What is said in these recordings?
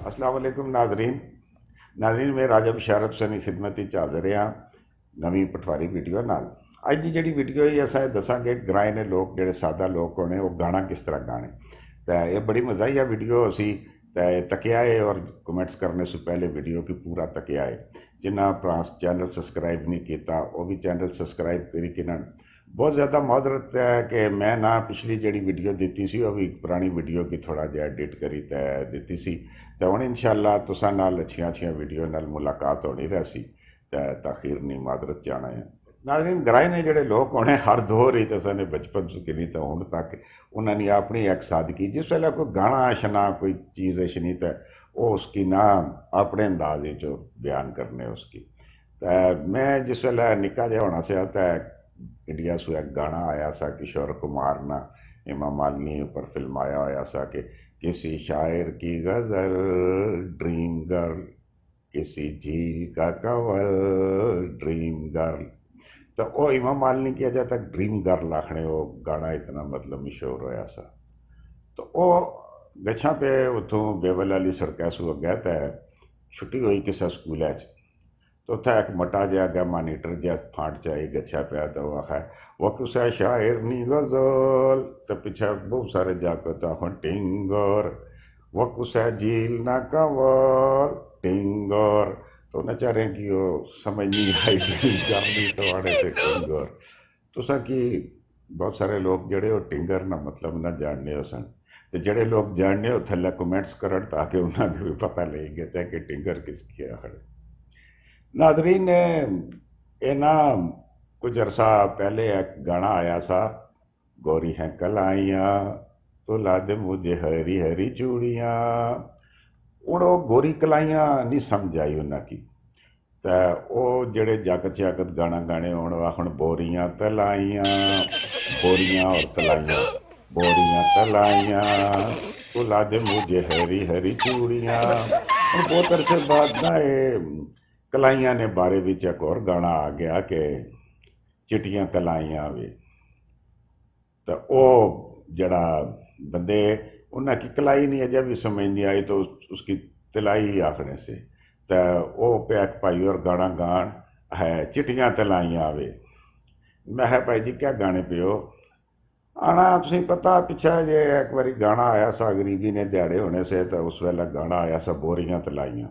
अस्सलाम वालेकुम नाजरीन मैं राजा बशारत हुसैन खिदमत हाजिर हाँ नवी पटवारी वीडियो नाल। अज की जी वीडियो ही अस दसांगे ग्राएं ने लोग जोड़े सादा लोग होने वो गाना किस तरह गाने। तो ये बड़ी मज़ाहिया वीडियो असी तकिया है और कमेंट्स करने से पहले वीडियो की पूरा तकिया है। जिन्हें प्रांस चैनल सबसक्राइब नहीं किया वो भी चैनल सबसक्राइब करी कि बहुत ज़्यादा मुआदरत है कि मैं ना पिछली जी वीडियो दी सी वो भी पुरानी वीडियो की थोड़ा जहा एडिट करी दी सी। तो हम इंशाअल्लाह तुसां नाल अच्छियां अच्छियां वीडियो नाल मुलाकात होनी रहसी। ताखीर नहीं मादरत चाहना है नाज़रीन। ग्राए ने जोड़े लोग होने हर दौर ने बचपन से किनी तो हूँ तक उन्होंने अपनी एक सादगी जिस वेले कोई गाना शना कोई चीज़ शनी तो वो उसकी ना अपने अंदाज बयान करने उसकी। तो मैं जिस वेले निका जहा होना से तो इंडिया से एक गाना आया सा किशोर कुमार ना हेमा मालिनी पर फिल्म आया होया सा कि किसी शायर की गज़ल ड्रीम गर्ल, किसी झील का कंवल ड्रीम गर्ल। तो वो हेमा मालिनी की अजय तक ड्रीम गर्ल आखने वो गाना इतना मतलब मशहूर होया सा। तो वो गच्छा पे उतों बेवल वाली सड़क सू अगे तो छुट्टी हुई किसी स्कूल तो उत्थे एक मटा जहा गया मानीटर जहा फांट चाई गच्छा पाया तो वह आखा वो कुसा शायर नी गजल। तो पीछे बहुत सारे जागत आखो टिंगर वो कुसा झील ना कंवल टिंगर। तो नचारे की वो समझ नहीं आई करनी तो आने से टिंगर तुसा की बहुत सारे लोग जड़े वो टिंगर ना मतलब ना जानने हो सन। तो जड़े लोग जानने हो थल्ले कमेंट्स करन ताकि उन्होंने भी पता लग गया कि टिंगर किसकी आखड़े। नाजरीन ये ना कुछ अरसा पहले एक गाना आया सा गोरी हैं कलाइयाँ तो ला दे मुझे हरी हरी चूड़ियाँ। उड़ो गोरी कलाइयाँ नहीं समझ आई उन्होंने। तो वो जड़े जागत जागत गाना गाने होने आखन बोरियां तलाइयाँ बोरियां और तलाइयाँ बोरियां तलाइयाँ तो ला दे मुझे हरी हरी चूड़ियाँ। हम बहुत अरसे बाद ना ये कलाइयाँ ने बारे विच एक और गाना आ गया कि चिट्टियां कलाइयाँ वे। तो वो जड़ा बंदे उन्हें की कलाई नहीं अजय भी समझ नहीं आई तो उसकी तलाई ही आखने से। तो वो पे एक भाई और गाना गान है चिट्टियां तलाइयां वे। मैं है भाई जी क्या गाने पे हो आना तुम पता पिछा जे एक बारी गाना आया सा गरीबी ने दिहाड़े होने से तो उस वेले गाना आया सा बोरियां तलाइयां।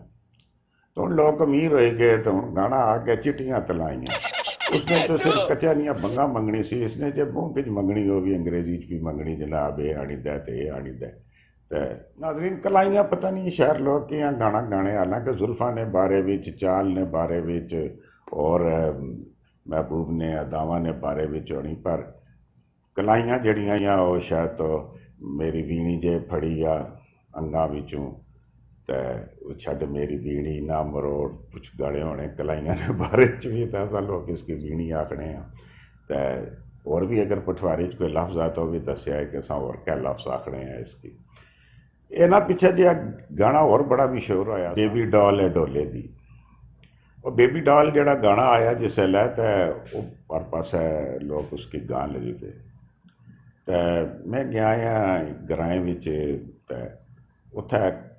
तो हम लोग अमीर हो गए तो हम गाना आ गया चिट्टियां तलाइयां। उसने तो सिर्फ कचहरियाँ बंगा मंगनी सी इसने जो मूँह च मंगनी हो भी अंग्रेजी च भी मंगनी जनाब ये आनी दे तो ये आनी दे। तो नाजरीन कलाइयाँ पता नहीं शहर लोग कियां गाना गाने हालांकि जुल्फा ने बारे विच चाल ने बारे विच और महबूब ने अदावा ने बारे विच होनी पर कलाइयाँ जड़ियाँ वो शायद तो मेरी वीणी जे फड़ी आ अंगां विचों तो छड़ मेरी वीणी ना मरोड़ कुछ गाने होने कलाइयाँ ने बारे च भी तो असा लोग इसकी वीणी आखने तो और भी अगर पटवारी च कोई लफ्ज़ आता तो भी दसिया है कि असा और क्या लफ्ज़ आखने हैं इसकी। ये ना पिछे जो गाना और बड़ा मशहूर होया बेबी डॉल है डोले दी। वो बेबी डॉल जड़ा गाना आया जिसलै तो हर पासे लोग उसकी गान लगी पे। तो मैं गया ग्राएं विच तो उत्थे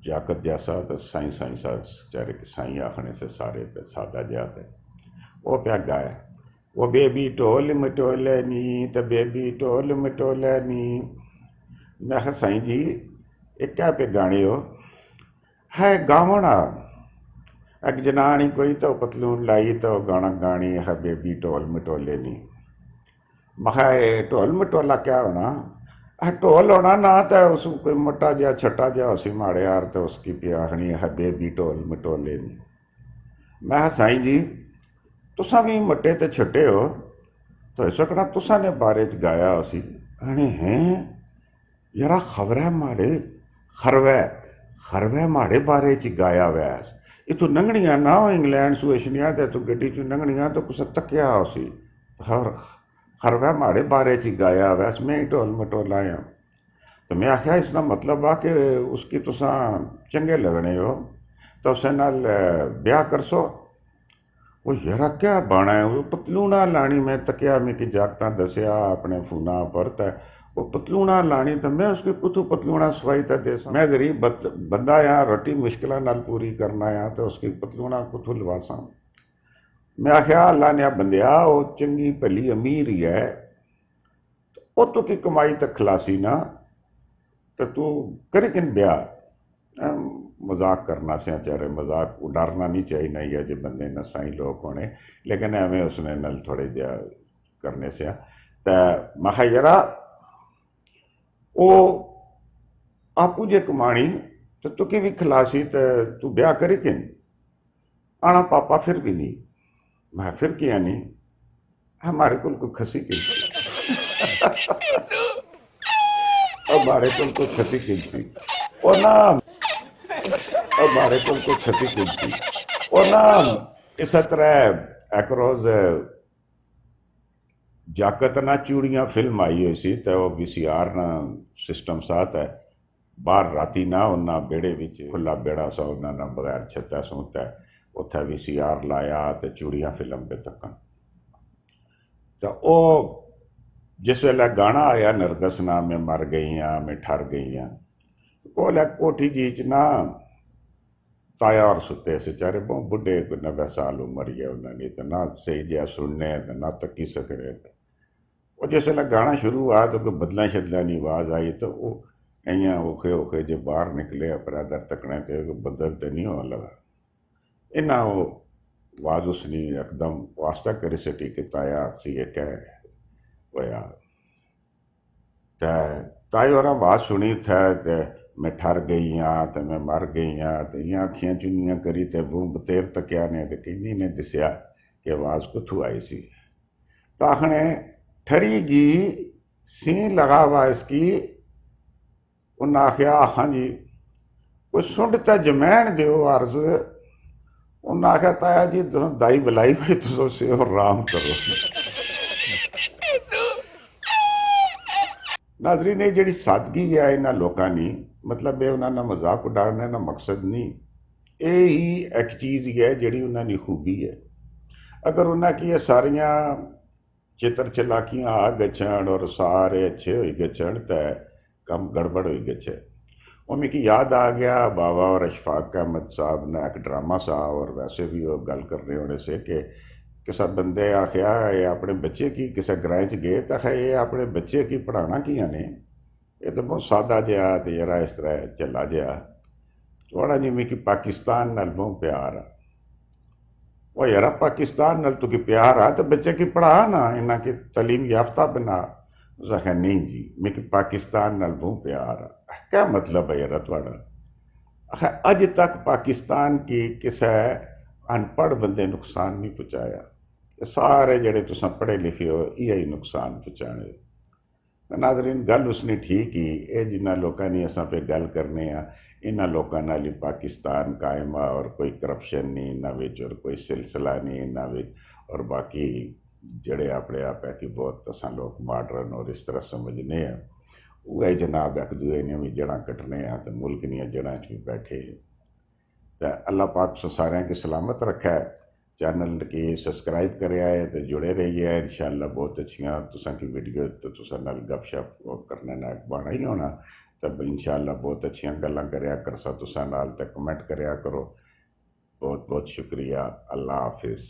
जाकत जैसा तो साई साई सा बेचारे साई आखने से सारे तो सादा जहा तो वो प्या गाए वो बेबी ढोल मटोले नी तो बेबी ढोल मटोले नी। मैं आखा साईं जी ये क्या पे गाने हो है गावना एक जनानी कोई तो पतलून लाई तो गाना गानी है बेबी ढोल मटोले नी। मखा ढोल मटोला क्या होना ढोल होना ना तो उस कोई मोटा जहा छट्टा जहा उसी माड़े यार तो उसकी प्याखनी है बेबी ढोल मटोले नी। मैं साईं जी तुसा भी मट्टे तो छट्टे हो तो सकना तुसा ने बारे च गाया उसी अने हैं यारा खबरै माड़े खरवै खरवै माड़े बारे च गाया वैस इतों नंगनियां ना इंग्लैंड सुएशनिया तो इतों गड्डी चू नंगनियां तो कुछ तक्या उसी और खरवै माड़े बारे च गाया वैस मैं ही ढोल मटोला आ। तो मैं आख्या इसका मतलब आ कि उसकी तुसा चंगे लगने हो तो उस नाल ब्याह करसो। वो यारा क्या बाना है वो पतलूना लानी मैं तकिया मिकी जागतां दसिया अपने फोना पर तो वो पतलूना लानी तो मैं उसकी कुथू पतलूना सवाई तो दे सा। मैं गरीब बंदा यहाँ रोटी मुश्किल नाल पूरी करना आ तो उसकी पतलूना कुथू लवासा। मैं आख्या अल्लाह ने बंदिया वो चंगी भली अमीर ही है, वो तो की कमाई तक खलासी ना, तो तू करे किन ब्याह। मजाक करना से चारे मजाक उडारना नहीं चाहिए नहीं है जो बंदे न साई लोग होने, लेकिन एवं उसने नल थोड़े जहा करने से तो महा जरा वो आपू जे कमाणी तो तुकी भी खलासी तो तू ब्याह करी किन। आना पापा फिर भी नहीं। मैं फिर किया नहीं, हमारे को कोई खसी की हमारे को कोई खसी किसी और ना हमारे को कोई खसी किसी और ना इस तरह एकरोज जाकत ना चूड़ियां फिल्म आई हुई सी तो वो VCR ना सिस्टम साथ है बाहर राती ना उन्ना बेड़े विच खुला बेड़ा सा उन्ना ना बगैर छत्ता सूता है उत्थे VCR लाया तो चूड़ियां फिल्म पे तकन तो वो जिस वेले गाना आया नरगस ना मैं मर गई हाँ मैं ठर गई हाँ कोल कोठी जी च ना ताया और सुते से चारे बहुत बुढ़े को 90 साल उम्र है उन्होंने तो ना सही जहा सुनने ना तकी सकने। और जिस वेले गाना शुरू हुआ तो कोई बदला शदला की आवाज़ आई तो वो इं औखे औखे जो बाहर निकले अपना दर तकने तो बदल तो नहीं होने लगा। इन्ना वो आवाज़ उसने एकदम वास्ता करी सटी कि ताया सी कह होया ताई और आवाज़ सुनी थे तो मैं ठर गई हाँ तो मैं मर गई हाँ तो इं अखियां चुनियां करी तो बूम बतेर तकिया ने तो किन्नी ने दसिया कि आवाज़ कुथू आई सी। तो आखने ठरी गी सी लगा हुआ इसकी। उन्हें आख्या हाँ जी कोई सुंड तो जमैन दो अर्ज। उन्हें आख्या ताया जी तुम दाई बुलाई हुई तुम से आराम करो। नाजरीन ये जी सादगी है इन्होंने लोगों की मतलब ये उन्होंने मजाक उड़ाने का मकसद नहीं, ये ही एक चीज़ है जी उन्होंने खूबी है। अगर उन्हें ये सारिया चित्र चलाकियां आ गच्छन और सारे अच्छे हो गच्छन तो कम गड़बड़ हो गच्छे। वो मिगी याद आ गया बाबा और अशफाक अहमद साहब ने एक ड्रामा सा और वैसे भी वो गल कर रहे होने से कि किसी बंदे आख्या ये अपने बच्चे की किसी ग्रां च गए तो है ये अपने बच्चे की पढ़ाना किया ने ये तो बहुत सादा जहा तो जरा इस तरह चला जहा थोड़ा जी मिगी पाकिस्तान नाल बहुत प्यार आ। वो यार पाकिस्तान नाल तुकी प्यार आ तो बच्चे की पढ़ा ना इन्ना की तलीम याफ्ता बना। उस आख्या नहीं जी मिगी पाकिस्तान नाल बहुत प्यार आ। क्या मतलब है यार थोड़ा। आखिर अज तक पाकिस्तान की किसी अनपढ़ बंदे नुकसान नहीं पहुँचाया, सारे जड़े तुम पढ़े लिखे हो यही नुकसान पहुँचाने। नाजरीन गल उसने ठीक ही ये जिन्हों लोगों ने असा पे गल करने इन्होंने लोगों नाल ही पाकिस्तान कायम आ और कोई करप्शन नहीं इन्हों और कोई सिलसिला नहीं इन्हों और बाकी जड़े अपने आप है कि बहुत असा लोग मॉडर्न और इस तरह समझने वह जनाब एक दूए ने भी जड़ा कटने तो मुल्क दी जड़ा च भी बैठे। तो अल्लाह पाक सारे की सलामत रखा है। चैनल की सब्सक्राइब करे तो जुड़े रहिए इंशाअल्लाह बहुत अच्छियाँ तुसा की वीडियो तो तुसा नाल गपशप करने ना बना ही होना तब इंशाअल्लाह बहुत अच्छियाँ गल्लां करया करसा तुसा नाल ते कमेंट करया करो। बहुत बहुत शुक्रिया। अल्लाह हाफिज़।